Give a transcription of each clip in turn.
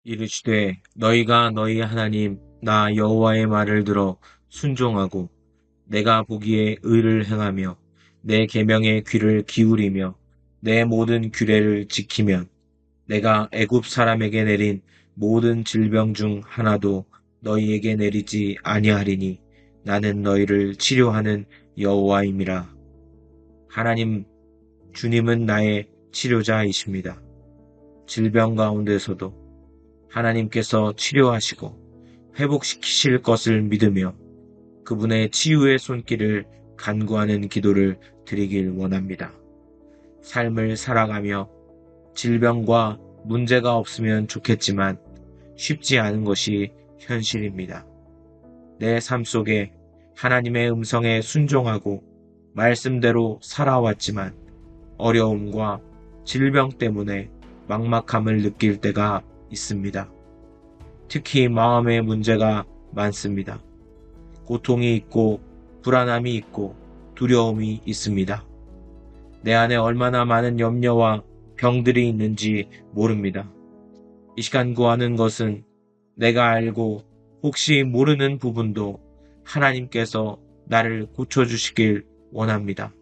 이르시되 너희가 너희 하나님 나 여호와의 말을 들어 순종하고 내가 보기에 의를 행하며 내 계명에 귀를 기울이며 내 모든 규례를 지키면 내가 애굽 사람에게 내린 모든 질병 중 하나도 너희에게 내리지 아니하리니 나는 너희를 치료하는 여호와임이라. 하나님 주님은 나의 치료자이십니다. 질병 가운데서도 하나님께서 치료하시고 회복시키실 것을 믿으며 그분의 치유의 손길을 간구하는 기도를 드리길 원합니다. 삶을 살아가며 질병과 문제가 없으면 좋겠지만 쉽지 않은 것이 현실입니다. 내 삶 속에 하나님의 음성에 순종하고 말씀대로 살아왔지만 어려움과 질병 때문에 막막함을 느낄 때가 있습니다. 특히 마음의 문제가 많습니다. 고통이 있고 불안함이 있고 두려움이 있습니다. 내 안에 얼마나 많은 염려와 병들이 있는지 모릅니다. 이 시간 구하는 것은 내가 알고 혹시 모르는 부분도 하나님께서 나를 고쳐주시길 원합니다.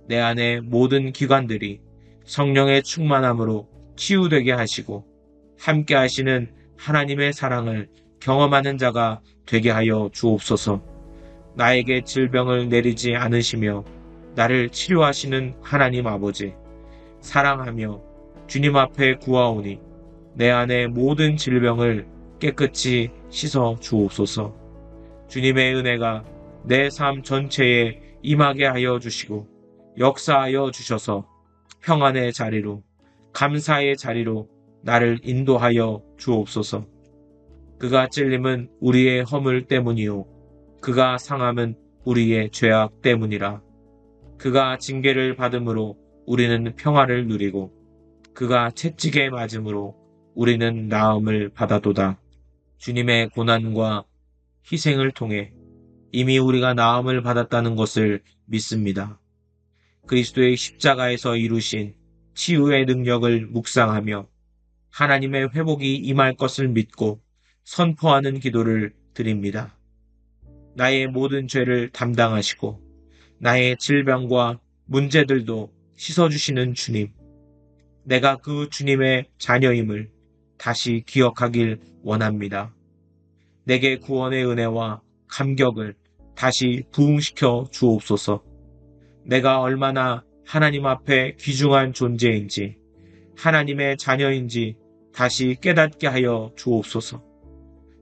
내 안의 모든 기관들이 성령의 충만함으로 치유되게 하시고 함께 하시는 하나님의 사랑을 경험하는 자가 되게 하여 주옵소서. 나에게 질병을 내리지 않으시며 나를 치료하시는 하나님 아버지, 사랑하며 주님 앞에 구하오니 내 안의 모든 질병을 깨끗이 씻어 주옵소서. 주님의 은혜가 내 삶 전체에 임하게 하여 주시고 역사하여 주셔서 평안의 자리로, 감사의 자리로 나를 인도하여 주옵소서. 그가 찔림은 우리의 허물 때문이요 그가 상함은 우리의 죄악 때문이라. 그가 징계를 받음으로 우리는 평화를 누리고 그가 채찍에 맞음으로 우리는 나음을 받아도다. 주님의 고난과 희생을 통해 이미 우리가 나음을 받았다는 것을 믿습니다. 그리스도의 십자가에서 이루신 치유의 능력을 묵상하며 하나님의 회복이 임할 것을 믿고 선포하는 기도를 드립니다. 나의 모든 죄를 담당하시고 나의 질병과 문제들도 씻어주시는 주님, 내가 그 주님의 자녀임을 다시 기억하길 원합니다. 내게 구원의 은혜와 감격을 다시 부흥시켜 주옵소서. 내가 얼마나 하나님 앞에 귀중한 존재인지, 하나님의 자녀인지 다시 깨닫게 하여 주옵소서.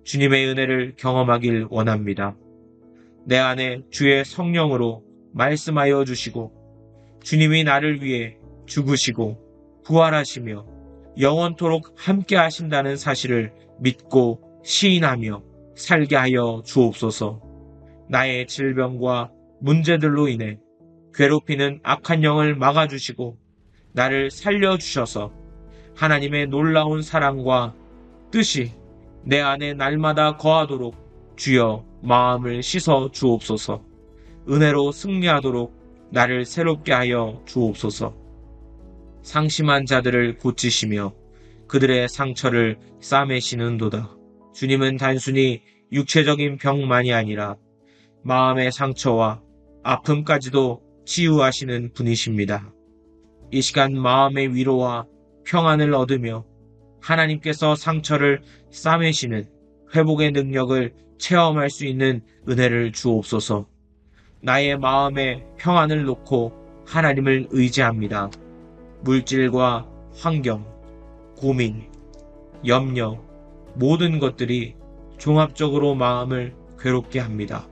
주님의 은혜를 경험하길 원합니다. 내 안에 주의 성령으로 말씀하여 주시고 주님이 나를 위해 죽으시고 부활하시며 영원토록 함께 하신다는 사실을 믿고 시인하며 살게 하여 주옵소서. 나의 질병과 문제들로 인해 괴롭히는 악한 영을 막아주시고 나를 살려주셔서 하나님의 놀라운 사랑과 뜻이 내 안에 날마다 거하도록 주여 마음을 씻어 주옵소서. 은혜로 승리하도록 나를 새롭게 하여 주옵소서. 상심한 자들을 고치시며 그들의 상처를 싸매시는도다. 주님은 단순히 육체적인 병만이 아니라 마음의 상처와 아픔까지도 치유하시는 분이십니다. 이 시간 마음의 위로와 평안을 얻으며 하나님께서 상처를 싸매시는 회복의 능력을 체험할 수 있는 은혜를 주옵소서. 나의 마음에 평안을 놓고 하나님을 의지합니다. 물질과 환경, 고민, 염려, 모든 것들이 종합적으로 마음을 괴롭게 합니다.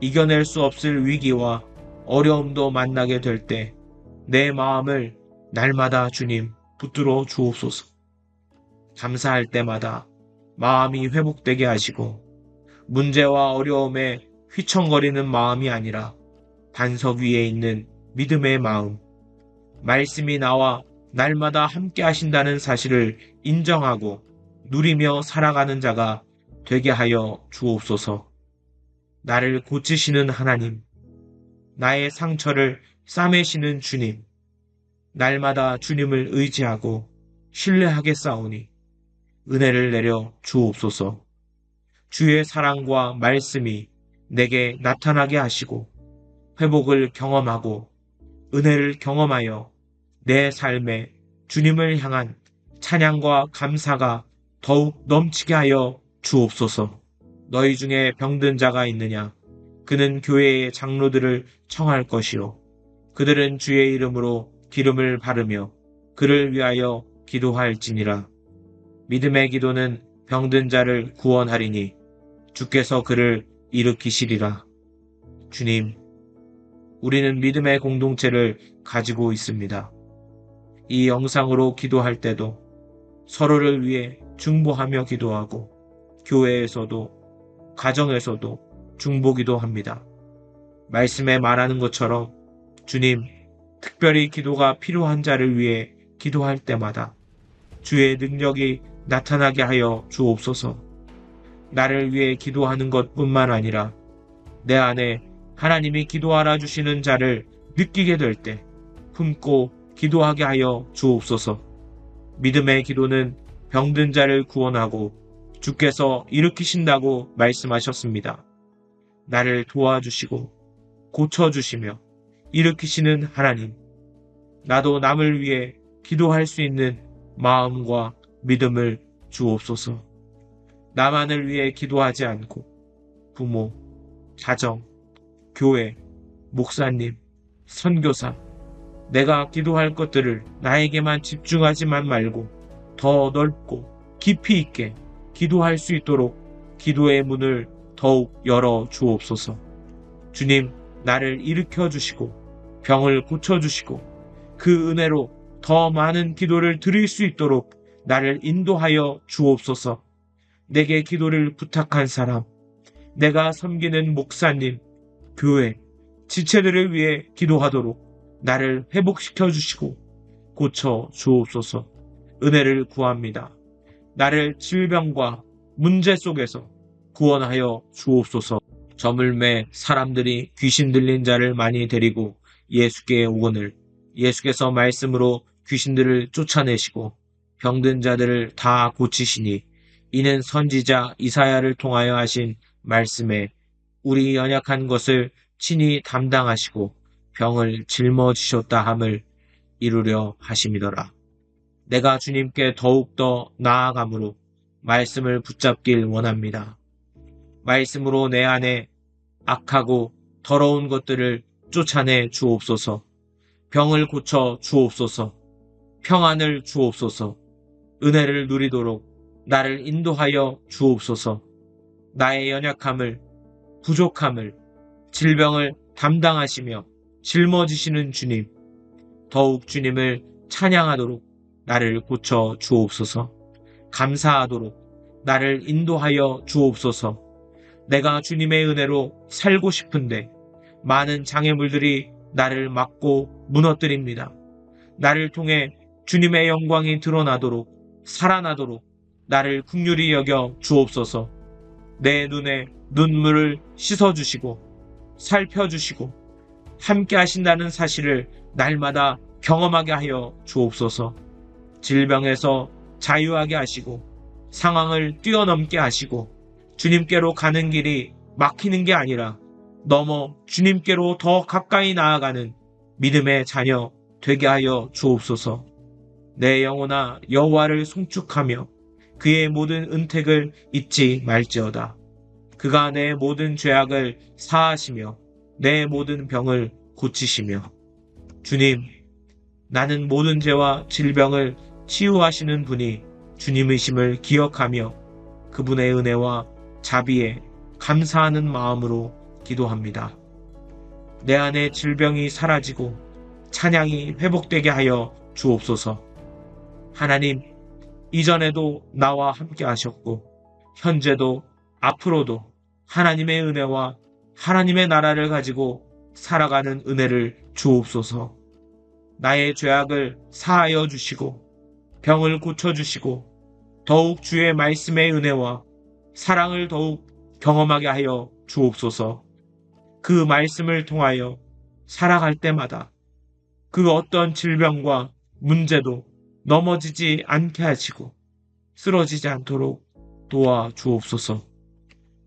이겨낼 수 없을 위기와 어려움도 만나게 될 때 내 마음을 날마다 주님 붙들어 주옵소서. 감사할 때마다 마음이 회복되게 하시고 문제와 어려움에 휘청거리는 마음이 아니라 반석 위에 있는 믿음의 마음, 말씀이 나와 날마다 함께 하신다는 사실을 인정하고 누리며 살아가는 자가 되게 하여 주옵소서. 나를 고치시는 하나님, 나의 상처를 싸매시는 주님, 날마다 주님을 의지하고 신뢰하겠사오니 은혜를 내려 주옵소서. 주의 사랑과 말씀이 내게 나타나게 하시고 회복을 경험하고 은혜를 경험하여 내 삶에 주님을 향한 찬양과 감사가 더욱 넘치게 하여 주옵소서. 너희 중에 병든 자가 있느냐? 그는 교회의 장로들을 청할 것이요. 그들은 주의 이름으로 기름을 바르며 그를 위하여 기도할지니라. 믿음의 기도는 병든 자를 구원하리니 주께서 그를 일으키시리라. 주님, 우리는 믿음의 공동체를 가지고 있습니다. 이 영상으로 기도할 때도 서로를 위해 중보하며 기도하고 교회에서도 가정에서도 중보기도 합니다. 말씀에 말하는 것처럼 주님, 특별히 기도가 필요한 자를 위해 기도할 때마다 주의 능력이 나타나게 하여 주옵소서. 나를 위해 기도하는 것뿐만 아니라 내 안에 하나님이 기도하라 주시는 자를 느끼게 될 때 품고 기도하게 하여 주옵소서. 믿음의 기도는 병든 자를 구원하고 주께서 일으키신다고 말씀하셨습니다. 나를 도와주시고 고쳐주시며 일으키시는 하나님, 나도 남을 위해 기도할 수 있는 마음과 믿음을 주옵소서. 나만을 위해 기도하지 않고 부모, 가정, 교회, 목사님, 선교사, 내가 기도할 것들을 나에게만 집중하지만 말고 더 넓고 깊이 있게 기도할 수 있도록 기도의 문을 더욱 열어 주옵소서. 주님, 나를 일으켜 주시고 병을 고쳐 주시고 그 은혜로 더 많은 기도를 드릴 수 있도록 나를 인도하여 주옵소서. 내게 기도를 부탁한 사람, 내가 섬기는 목사님, 교회, 지체들을 위해 기도하도록 나를 회복시켜 주시고 고쳐 주옵소서. 은혜를 구합니다. 나를 질병과 문제 속에서 구원하여 주옵소서. 저물매 사람들이 귀신 들린 자를 많이 데리고 예수께 오거늘 예수께서 말씀으로 귀신들을 쫓아내시고 병든 자들을 다 고치시니 이는 선지자 이사야를 통하여 하신 말씀에 우리 연약한 것을 친히 담당하시고 병을 짊어지셨다 함을 이루려 하심이더라. 내가 주님께 더욱더 나아감으로 말씀을 붙잡길 원합니다. 말씀으로 내 안에 악하고 더러운 것들을 쫓아내 주옵소서. 병을 고쳐 주옵소서. 평안을 주옵소서. 은혜를 누리도록 나를 인도하여 주옵소서. 나의 연약함을, 부족함을, 질병을 담당하시며 짊어지시는 주님, 더욱 주님을 찬양하도록 나를 고쳐 주옵소서. 감사하도록 나를 인도하여 주옵소서. 내가 주님의 은혜로 살고 싶은데 많은 장애물들이 나를 막고 무너뜨립니다. 나를 통해 주님의 영광이 드러나도록 살아나도록 나를 긍휼히 여겨 주옵소서. 내 눈에 눈물을 씻어주시고 살펴주시고 함께 하신다는 사실을 날마다 경험하게 하여 주옵소서. 질병에서 자유하게 하시고 상황을 뛰어넘게 하시고 주님께로 가는 길이 막히는 게 아니라 넘어 주님께로 더 가까이 나아가는 믿음의 자녀 되게 하여 주옵소서. 내 영혼아 여호와를 송축하며 그의 모든 은택을 잊지 말지어다. 그가 내 모든 죄악을 사하시며 내 모든 병을 고치시며. 주님, 나는 모든 죄와 질병을 치유하시는 분이 주님이심을 기억하며 그분의 은혜와 자비에 감사하는 마음으로 기도합니다. 내 안에 질병이 사라지고 찬양이 회복되게 하여 주옵소서. 하나님, 이전에도 나와 함께 하셨고 현재도 앞으로도 하나님의 은혜와 하나님의 나라를 가지고 살아가는 은혜를 주옵소서. 나의 죄악을 사하여 주시고 병을 고쳐주시고 더욱 주의 말씀의 은혜와 사랑을 더욱 경험하게 하여 주옵소서. 그 말씀을 통하여 살아갈 때마다 그 어떤 질병과 문제도 넘어지지 않게 하시고 쓰러지지 않도록 도와주옵소서.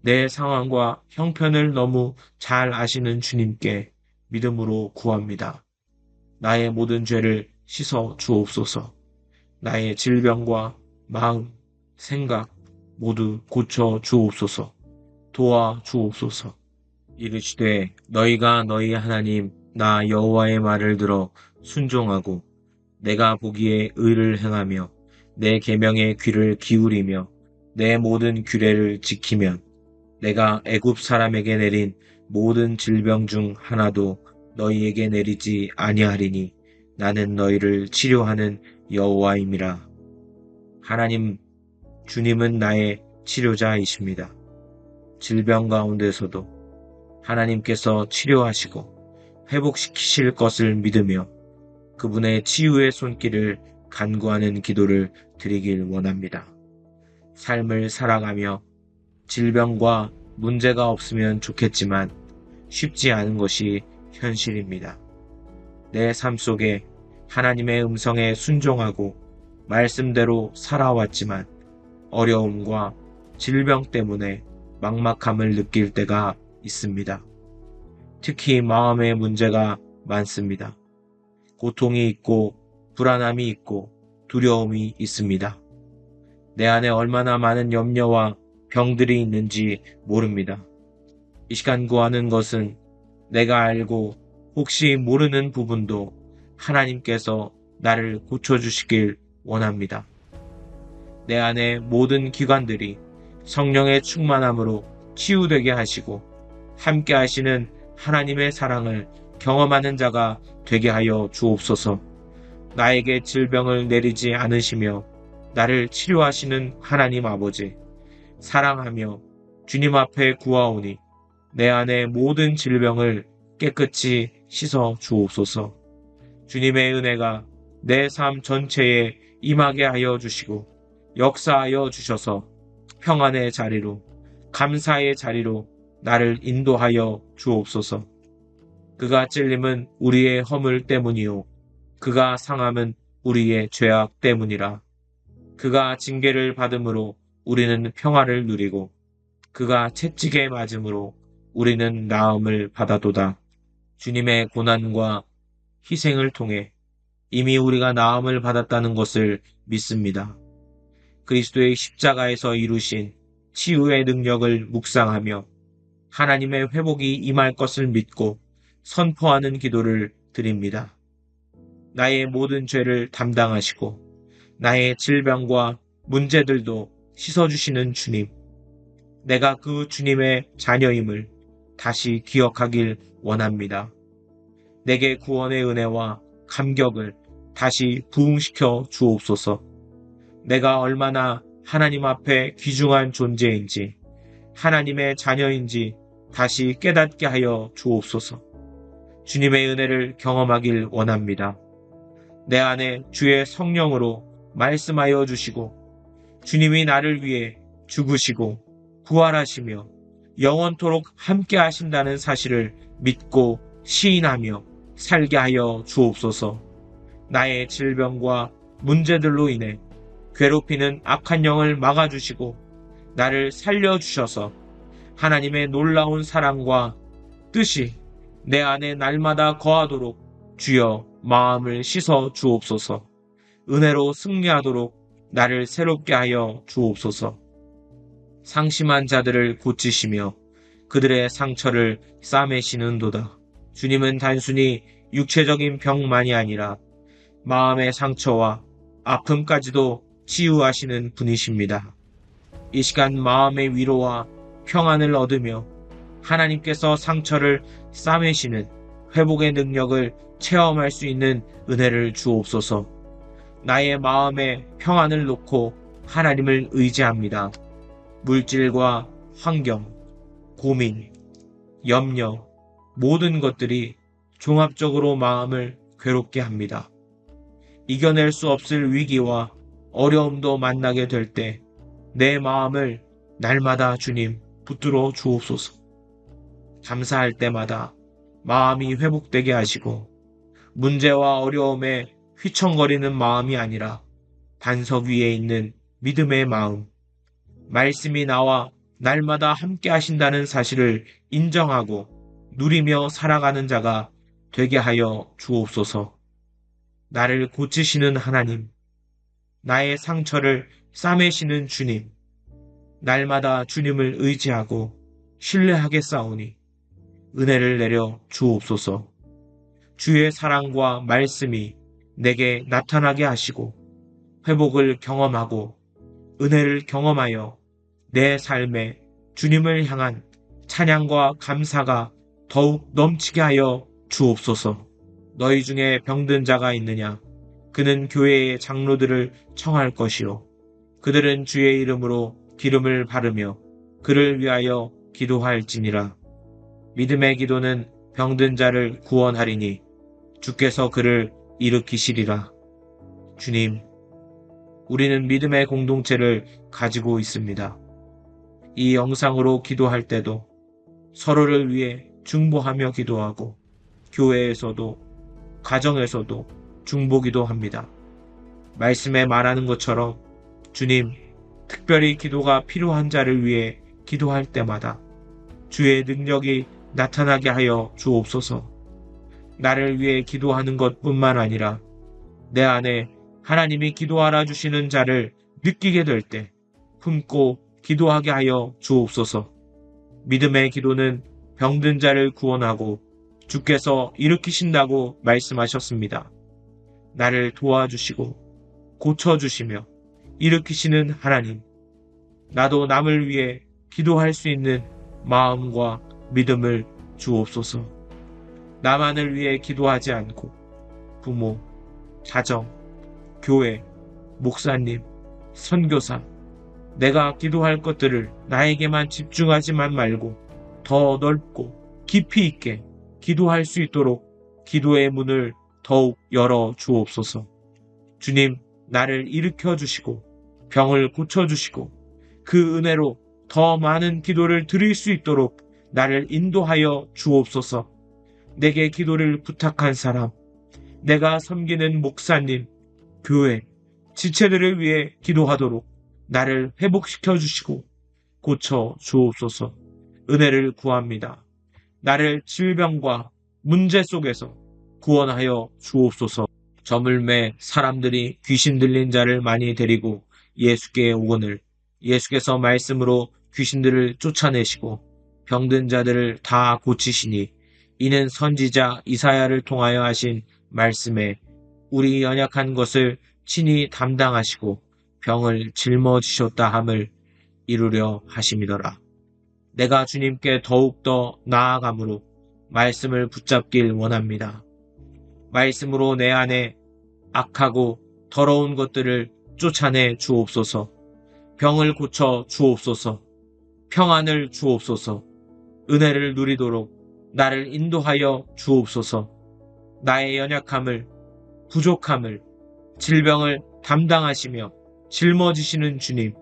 내 상황과 형편을 너무 잘 아시는 주님께 믿음으로 구합니다. 나의 모든 죄를 씻어 주옵소서. 나의 질병과 마음, 생각 모두 고쳐 주옵소서. 도와 주옵소서. 이르시되 너희가 너희 하나님 나 여호와의 말을 들어 순종하고 내가 보기에 의를 행하며 내 계명에 귀를 기울이며 내 모든 규례를 지키면 내가 애굽 사람에게 내린 모든 질병 중 하나도 너희에게 내리지 아니하리니 나는 너희를 치료하는 여호와임이라. 하나님, 주님은 나의 치료자이십니다. 질병 가운데서도 하나님께서 치료하시고 회복시키실 것을 믿으며 그분의 치유의 손길을 간구하는 기도를 드리길 원합니다. 삶을 살아가며 질병과 문제가 없으면 좋겠지만 쉽지 않은 것이 현실입니다. 내 삶 속에 하나님의 음성에 순종하고 말씀대로 살아왔지만 어려움과 질병 때문에 막막함을 느낄 때가 있습니다. 특히 마음의 문제가 많습니다. 고통이 있고 불안함이 있고 두려움이 있습니다. 내 안에 얼마나 많은 염려와 병들이 있는지 모릅니다. 이 시간 구하는 것은 내가 알고 혹시 모르는 부분도 하나님께서 나를 고쳐주시길 원합니다. 내 안의 모든 기관들이 성령의 충만함으로 치유되게 하시고 함께 하시는 하나님의 사랑을 경험하는 자가 되게 하여 주옵소서. 나에게 질병을 내리지 않으시며 나를 치료하시는 하나님 아버지, 사랑하며 주님 앞에 구하오니 내 안의 모든 질병을 깨끗이 씻어 주옵소서. 주님의 은혜가 내 삶 전체에 임하게 하여 주시고 역사하여 주셔서 평안의 자리로, 감사의 자리로 나를 인도하여 주옵소서. 그가 찔림은 우리의 허물 때문이요 그가 상함은 우리의 죄악 때문이라. 그가 징계를 받음으로 우리는 평화를 누리고 그가 채찍에 맞음으로 우리는 나음을 받아도다. 주님의 고난과 희생을 통해 이미 우리가 나음을 받았다는 것을 믿습니다. 그리스도의 십자가에서 이루신 치유의 능력을 묵상하며 하나님의 회복이 임할 것을 믿고 선포하는 기도를 드립니다. 나의 모든 죄를 담당하시고 나의 질병과 문제들도 씻어주시는 주님, 내가 그 주님의 자녀임을 다시 기억하길 원합니다. 내게 구원의 은혜와 감격을 다시 부흥시켜 주옵소서. 내가 얼마나 하나님 앞에 귀중한 존재인지, 하나님의 자녀인지 다시 깨닫게 하여 주옵소서. 주님의 은혜를 경험하길 원합니다. 내 안에 주의 성령으로 말씀하여 주시고 주님이 나를 위해 죽으시고 부활하시며 영원토록 함께 하신다는 사실을 믿고 시인하며 살게 하여 주옵소서. 나의 질병과 문제들로 인해 괴롭히는 악한 영을 막아주시고 나를 살려주셔서 하나님의 놀라운 사랑과 뜻이 내 안에 날마다 거하도록 주여 마음을 씻어 주옵소서. 은혜로 승리하도록 나를 새롭게 하여 주옵소서. 상심한 자들을 고치시며 그들의 상처를 싸매시는도다. 주님은 단순히 육체적인 병만이 아니라 마음의 상처와 아픔까지도 치유하시는 분이십니다. 이 시간 마음의 위로와 평안을 얻으며 하나님께서 상처를 싸매시는 회복의 능력을 체험할 수 있는 은혜를 주옵소서. 나의 마음에 평안을 놓고 하나님을 의지합니다. 물질과 환경, 고민, 염려, 모든 것들이 종합적으로 마음을 괴롭게 합니다. 이겨낼 수 없을 위기와 어려움도 만나게 될 때 내 마음을 날마다 주님 붙들어 주옵소서. 감사할 때마다 마음이 회복되게 하시고 문제와 어려움에 휘청거리는 마음이 아니라 반석 위에 있는 믿음의 마음, 말씀이 나와 날마다 함께 하신다는 사실을 인정하고 누리며 살아가는 자가 되게 하여 주옵소서. 나를 고치시는 하나님, 나의 상처를 싸매시는 주님, 날마다 주님을 의지하고 신뢰하겠사오니 은혜를 내려 주옵소서. 주의 사랑과 말씀이 내게 나타나게 하시고 회복을 경험하고 은혜를 경험하여 내 삶에 주님을 향한 찬양과 감사가 더욱 넘치게 하여 주옵소서. 너희 중에 병든 자가 있느냐? 그는 교회의 장로들을 청할 것이요. 그들은 주의 이름으로 기름을 바르며 그를 위하여 기도할지니라. 믿음의 기도는 병든 자를 구원하리니 주께서 그를 일으키시리라. 주님, 우리는 믿음의 공동체를 가지고 있습니다. 이 영상으로 기도할 때도 서로를 위해 중보하며 기도하고 교회에서도 가정에서도 중보기도 합니다. 말씀에 말하는 것처럼 주님, 특별히 기도가 필요한 자를 위해 기도할 때마다 주의 능력이 나타나게 하여 주옵소서. 나를 위해 기도하는 것뿐만 아니라 내 안에 하나님이 기도하라 주시는 자를 느끼게 될 때 품고 기도하게 하여 주옵소서. 믿음의 기도는 병든 자를 구원하고 주께서 일으키신다고 말씀하셨습니다. 나를 도와주시고 고쳐주시며 일으키시는 하나님, 나도 남을 위해 기도할 수 있는 마음과 믿음을 주옵소서. 나만을 위해 기도하지 않고 부모, 가정, 교회, 목사님, 선교사, 내가 기도할 것들을 나에게만 집중하지만 말고 더 넓고 깊이 있게 기도할 수 있도록 기도의 문을 더욱 열어 주옵소서. 주님, 나를 일으켜 주시고 병을 고쳐 주시고 그 은혜로 더 많은 기도를 드릴 수 있도록 나를 인도하여 주옵소서. 내게 기도를 부탁한 사람, 내가 섬기는 목사님, 교회, 지체들을 위해 기도하도록 나를 회복시켜 주시고 고쳐 주옵소서. 은혜를 구합니다. 나를 질병과 문제 속에서 구원하여 주옵소서. 저물매 사람들이 귀신 들린 자를 많이 데리고 예수께 오거늘 예수께서 말씀으로 귀신들을 쫓아내시고 병든 자들을 다 고치시니 이는 선지자 이사야를 통하여 하신 말씀에 우리 연약한 것을 친히 담당하시고 병을 짊어지셨다 함을 이루려 하심이더라. 내가 주님께 더욱더 나아감으로 말씀을 붙잡길 원합니다. 말씀으로 내 안에 악하고 더러운 것들을 쫓아내 주옵소서. 병을 고쳐 주옵소서. 평안을 주옵소서. 은혜를 누리도록 나를 인도하여 주옵소서. 나의 연약함을, 부족함을, 질병을 담당하시며 짊어지시는 주님,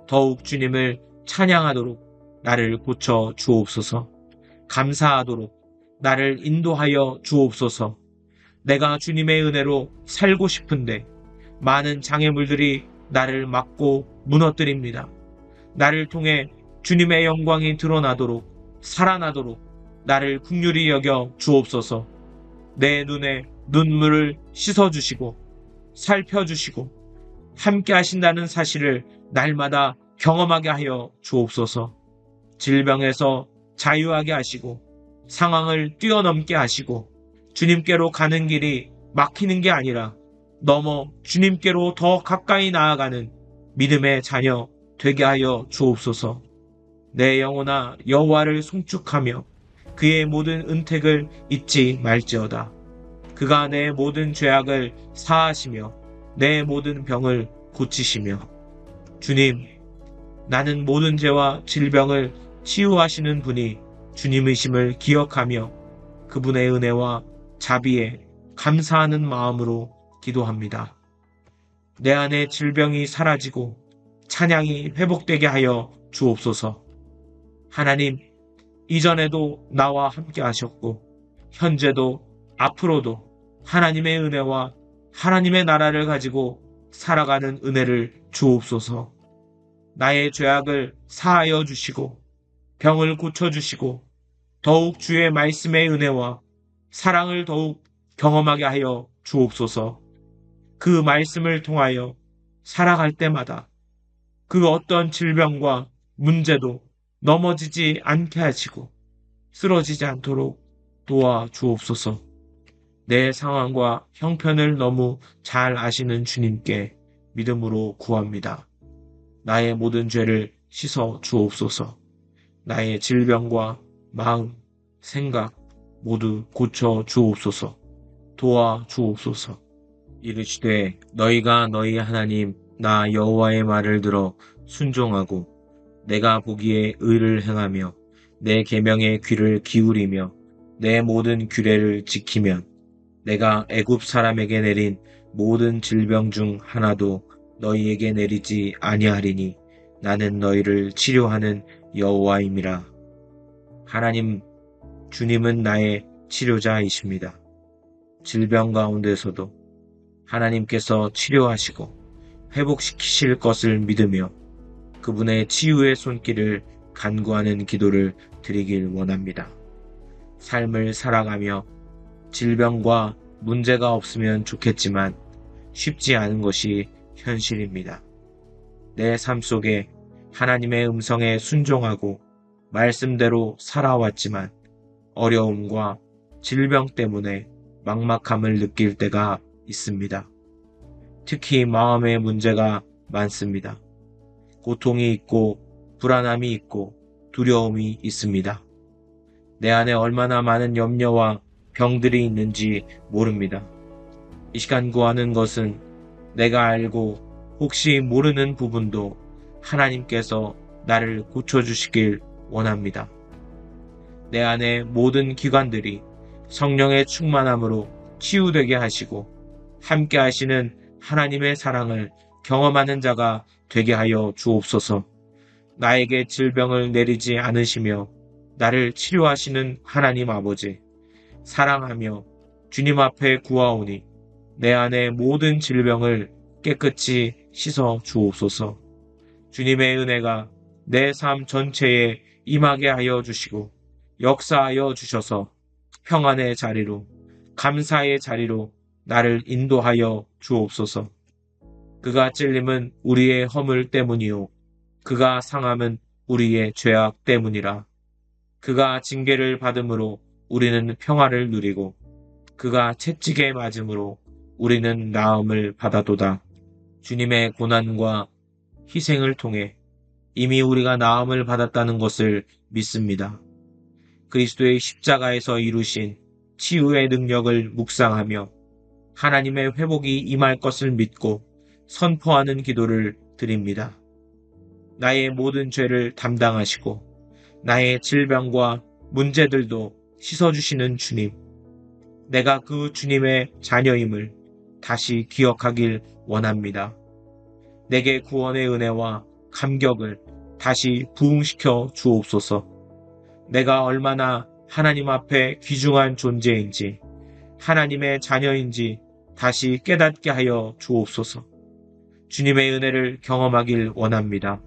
더욱 주님을 찬양하도록 나를 고쳐 주옵소서. 감사하도록 나를 인도하여 주옵소서. 내가 주님의 은혜로 살고 싶은데 많은 장애물들이 나를 막고 무너뜨립니다. 나를 통해 주님의 영광이 드러나도록 살아나도록 나를 긍휼히 여겨 주옵소서. 내 눈에 눈물을 씻어주시고 살펴주시고 함께 하신다는 사실을 날마다 경험하게 하여 주옵소서. 질병에서 자유하게 하시고 상황을 뛰어넘게 하시고 주님께로 가는 길이 막히는 게 아니라 넘어 주님께로 더 가까이 나아가는 믿음의 자녀 되게 하여 주옵소서. 내 영혼아 여호와를 송축하며 그의 모든 은택을 잊지 말지어다. 그가 내 모든 죄악을 사하시며 내 모든 병을 고치시며. 주님, 나는 모든 죄와 질병을 치유하시는 분이 주님이심을 기억하며 그분의 은혜와 자비에 감사하는 마음으로 기도합니다. 내 안에 질병이 사라지고 찬양이 회복되게 하여 주옵소서. 하나님, 이전에도 나와 함께 하셨고 현재도 앞으로도 하나님의 은혜와 하나님의 나라를 가지고 살아가는 은혜를 주옵소서. 나의 죄악을 사하여 주시고 병을 고쳐주시고 더욱 주의 말씀의 은혜와 사랑을 더욱 경험하게 하여 주옵소서. 그 말씀을 통하여 살아갈 때마다 그 어떤 질병과 문제도 넘어지지 않게 하시고 쓰러지지 않도록 도와 주옵소서. 내 상황과 형편을 너무 잘 아시는 주님께 믿음으로 구합니다. 나의 모든 죄를 씻어 주옵소서. 나의 질병과 마음, 생각 모두 고쳐 주옵소서. 도와 주옵소서. 이르시되 너희가 너희 하나님 나 여호와의 말을 들어 순종하고 내가 보기에 의를 행하며 내 계명에 귀를 기울이며 내 모든 규례를 지키면 내가 애굽 사람에게 내린 모든 질병 중 하나도 너희에게 내리지 아니하리니 나는 너희를 치료하는 여호와임이라. 하나님, 주님은 나의 치료자이십니다. 질병 가운데서도 하나님께서 치료하시고 회복시키실 것을 믿으며 그분의 치유의 손길을 간구하는 기도를 드리길 원합니다. 삶을 살아가며 질병과 문제가 없으면 좋겠지만 쉽지 않은 것이 현실입니다. 내 삶 속에 하나님의 음성에 순종하고 말씀대로 살아왔지만 어려움과 질병 때문에 막막함을 느낄 때가 있습니다. 특히 마음의 문제가 많습니다. 고통이 있고 불안함이 있고 두려움이 있습니다. 내 안에 얼마나 많은 염려와 병들이 있는지 모릅니다. 이 시간 구하는 것은 내가 알고 혹시 모르는 부분도 하나님께서 나를 고쳐주시길 원합니다. 내 안에 모든 기관들이 성령의 충만함으로 치유되게 하시고 함께 하시는 하나님의 사랑을 경험하는 자가 되게 하여 주옵소서. 나에게 질병을 내리지 않으시며 나를 치료하시는 하나님 아버지, 사랑하며 주님 앞에 구하오니 내 안의 모든 질병을 깨끗이 씻어 주옵소서. 주님의 은혜가 내 삶 전체에 임하게 하여 주시고 역사하여 주셔서 평안의 자리로, 감사의 자리로 나를 인도하여 주옵소서. 그가 찔림은 우리의 허물 때문이요 그가 상함은 우리의 죄악 때문이라. 그가 징계를 받음으로 우리는 평화를 누리고 그가 채찍에 맞음으로 우리는 나음을 받아도다. 주님의 고난과 희생을 통해 이미 우리가 나음을 받았다는 것을 믿습니다. 그리스도의 십자가에서 이루신 치유의 능력을 묵상하며 하나님의 회복이 임할 것을 믿고 선포하는 기도를 드립니다. 나의 모든 죄를 담당하시고 나의 질병과 문제들도 씻어주시는 주님, 내가 그 주님의 자녀임을 다시 기억하길 원합니다. 내게 구원의 은혜와 감격을 다시 부흥시켜 주옵소서. 내가 얼마나 하나님 앞에 귀중한 존재인지, 하나님의 자녀인지 다시 깨닫게 하여 주옵소서. 주님의 은혜를 경험하길 원합니다.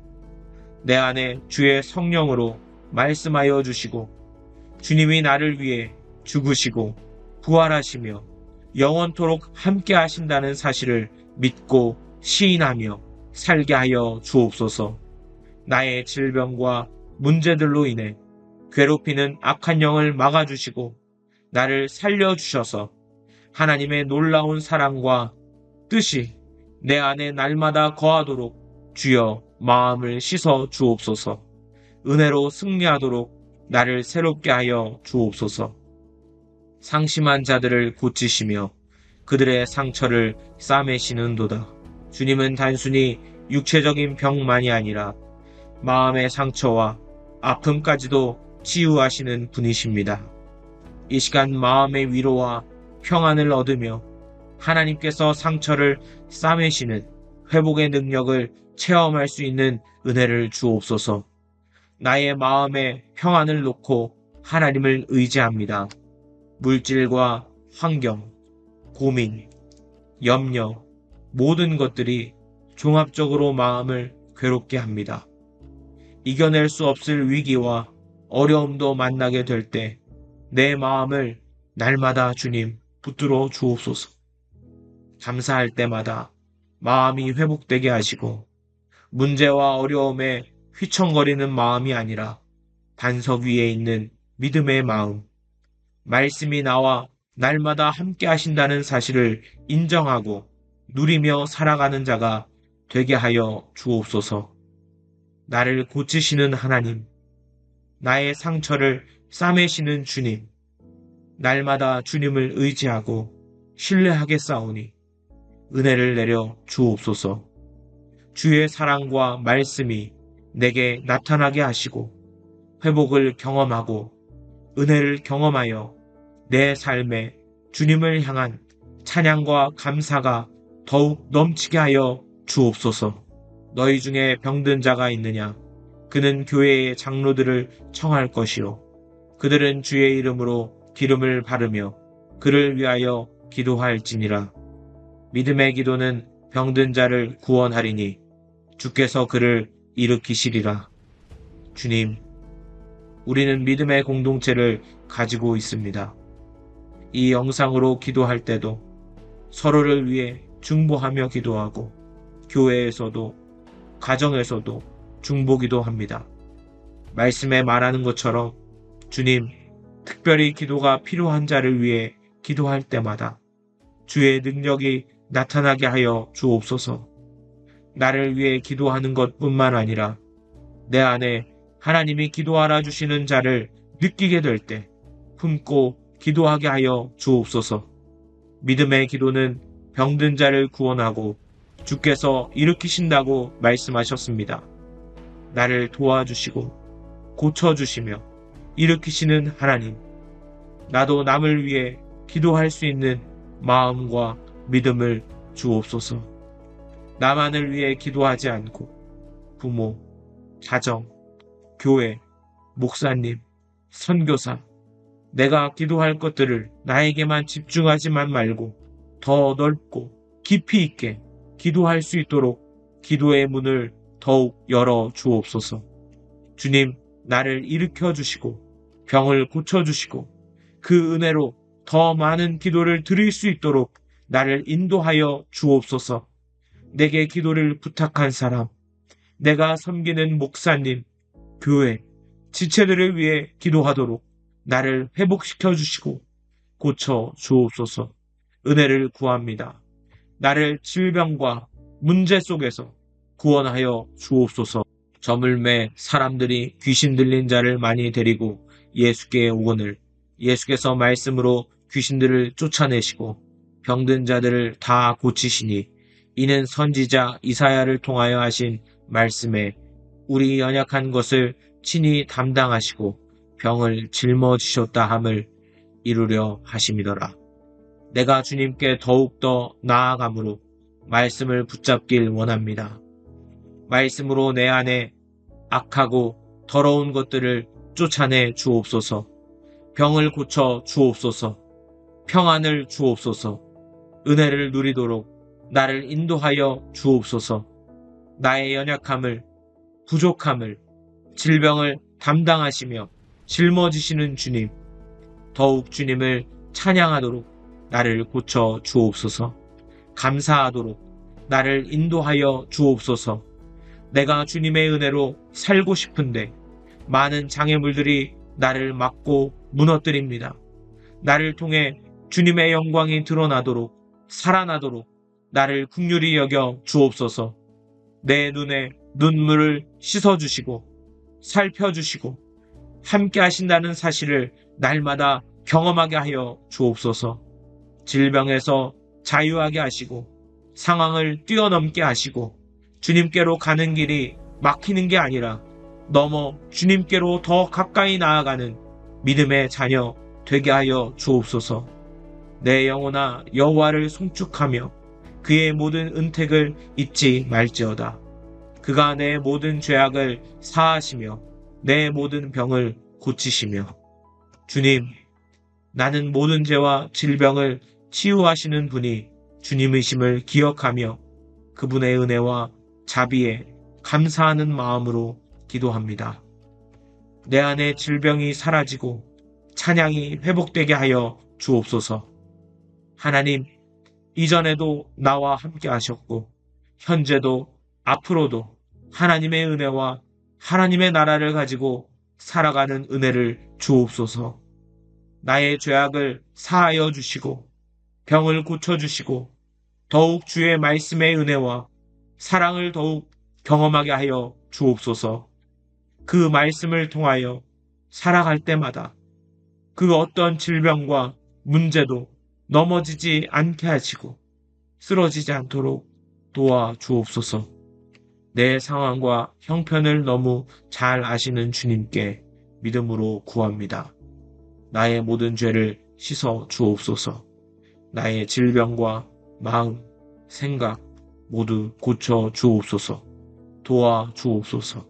내 안에 주의 성령으로 말씀하여 주시고 주님이 나를 위해 죽으시고 부활하시며 영원토록 함께 하신다는 사실을 믿고 시인하며 살게 하여 주옵소서. 나의 질병과 문제들로 인해 괴롭히는 악한 영을 막아주시고 나를 살려주셔서 하나님의 놀라운 사랑과 뜻이 내 안에 날마다 거하도록 주여 마음을 씻어 주옵소서. 은혜로 승리하도록 나를 새롭게 하여 주옵소서. 상심한 자들을 고치시며 그들의 상처를 싸매시는도다. 주님은 단순히 육체적인 병만이 아니라 마음의 상처와 아픔까지도 치유하시는 분이십니다. 이 시간 마음의 위로와 평안을 얻으며 하나님께서 상처를 싸매시는 회복의 능력을 체험할 수 있는 은혜를 주옵소서. 나의 마음에 평안을 놓고 하나님을 의지합니다. 물질과 환경, 고민, 염려, 모든 것들이 종합적으로 마음을 괴롭게 합니다. 이겨낼 수 없을 위기와 어려움도 만나게 될 때 내 마음을 날마다 주님 붙들어 주옵소서. 감사할 때마다 마음이 회복되게 하시고 문제와 어려움에 휘청거리는 마음이 아니라 반석 위에 있는 믿음의 마음, 말씀이 나와 날마다 함께 하신다는 사실을 인정하고 누리며 살아가는 자가 되게 하여 주옵소서. 나를 고치시는 하나님, 나의 상처를 싸매시는 주님, 날마다 주님을 의지하고 신뢰하겠사오니 은혜를 내려 주옵소서. 주의 사랑과 말씀이 내게 나타나게 하시고 회복을 경험하고 은혜를 경험하여 내 삶에 주님을 향한 찬양과 감사가 더욱 넘치게 하여 주옵소서. 너희 중에 병든 자가 있느냐? 그는 교회의 장로들을 청할 것이요. 그들은 주의 이름으로 기름을 바르며 그를 위하여 기도할지니라. 믿음의 기도는 병든 자를 구원하리니 주께서 그를 일으키시리라. 주님, 우리는 믿음의 공동체를 가지고 있습니다. 이 영상으로 기도할 때도 서로를 위해 중보하며 기도하고 교회에서도 가정에서도 중보기도 합니다. 말씀에 말하는 것처럼 주님, 특별히 기도가 필요한 자를 위해 기도할 때마다 주의 능력이 나타나게 하여 주옵소서. 나를 위해 기도하는 것뿐만 아니라 내 안에 하나님이 기도하라 주시는 자를 느끼게 될 때 품고 기도하게 하여 주옵소서. 믿음의 기도는 병든 자를 구원하고 주께서 일으키신다고 말씀하셨습니다. 나를 도와주시고 고쳐주시며 일으키시는 하나님, 나도 남을 위해 기도할 수 있는 마음과 믿음을 주옵소서. 나만을 위해 기도하지 않고 부모, 가정, 교회, 목사님, 선교사, 내가 기도할 것들을 나에게만 집중하지만 말고 더 넓고 깊이 있게 기도할 수 있도록 기도의 문을 더욱 열어 주옵소서. 주님, 나를 일으켜 주시고 병을 고쳐 주시고 그 은혜로 더 많은 기도를 드릴 수 있도록 나를 인도하여 주옵소서. 내게 기도를 부탁한 사람, 내가 섬기는 목사님, 교회, 지체들을 위해 기도하도록 나를 회복시켜 주시고 고쳐 주옵소서. 은혜를 구합니다. 나를 질병과 문제 속에서 구원하여 주옵소서. 저물매 사람들이 귀신 들린 자를 많이 데리고 예수께 오거늘 예수께서 말씀으로 귀신들을 쫓아내시고 병든 자들을 다 고치시니 이는 선지자 이사야를 통하여 하신 말씀에 우리 연약한 것을 친히 담당하시고 병을 짊어지셨다 함을 이루려 하심이더라. 내가 주님께 더욱더 나아감으로 말씀을 붙잡길 원합니다. 말씀으로 내 안에 악하고 더러운 것들을 쫓아내 주옵소서. 병을 고쳐 주옵소서. 평안을 주옵소서. 은혜를 누리도록 나를 인도하여 주옵소서. 나의 연약함을, 부족함을, 질병을 담당하시며 짊어지시는 주님, 더욱 주님을 찬양하도록 나를 고쳐 주옵소서. 감사하도록 나를 인도하여 주옵소서. 내가 주님의 은혜로 살고 싶은데 많은 장애물들이 나를 막고 무너뜨립니다. 나를 통해 주님의 영광이 드러나도록 살아나도록 나를 긍휼히 여겨 주옵소서. 내 눈에 눈물을 씻어주시고 살펴주시고 함께 하신다는 사실을 날마다 경험하게 하여 주옵소서. 질병에서 자유하게 하시고 상황을 뛰어넘게 하시고 주님께로 가는 길이 막히는 게 아니라 넘어 주님께로 더 가까이 나아가는 믿음의 자녀 되게 하여 주옵소서. 내 영혼아 여호와를 송축하며 그의 모든 은택을 잊지 말지어다. 그가 내 모든 죄악을 사하시며 내 모든 병을 고치시며. 주님, 나는 모든 죄와 질병을 치유하시는 분이 주님이심을 기억하며 그분의 은혜와 자비에 감사하는 마음으로 기도합니다. 내 안에 질병이 사라지고 찬양이 회복되게 하여 주옵소서. 하나님, 이전에도 나와 함께 하셨고, 현재도 앞으로도 하나님의 은혜와 하나님의 나라를 가지고 살아가는 은혜를 주옵소서. 나의 죄악을 사하여 주시고, 병을 고쳐주시고, 더욱 주의 말씀의 은혜와 사랑을 더욱 경험하게 하여 주옵소서. 그 말씀을 통하여 살아갈 때마다 그 어떤 질병과 문제도 넘어지지 않게 하시고 쓰러지지 않도록 도와 주옵소서. 내 상황과 형편을 너무 잘 아시는 주님께 믿음으로 구합니다. 나의 모든 죄를 씻어 주옵소서. 나의 질병과 마음, 생각 모두 고쳐 주옵소서. 도와 주옵소서.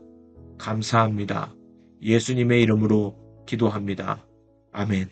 감사합니다. 예수님의 이름으로 기도합니다. 아멘.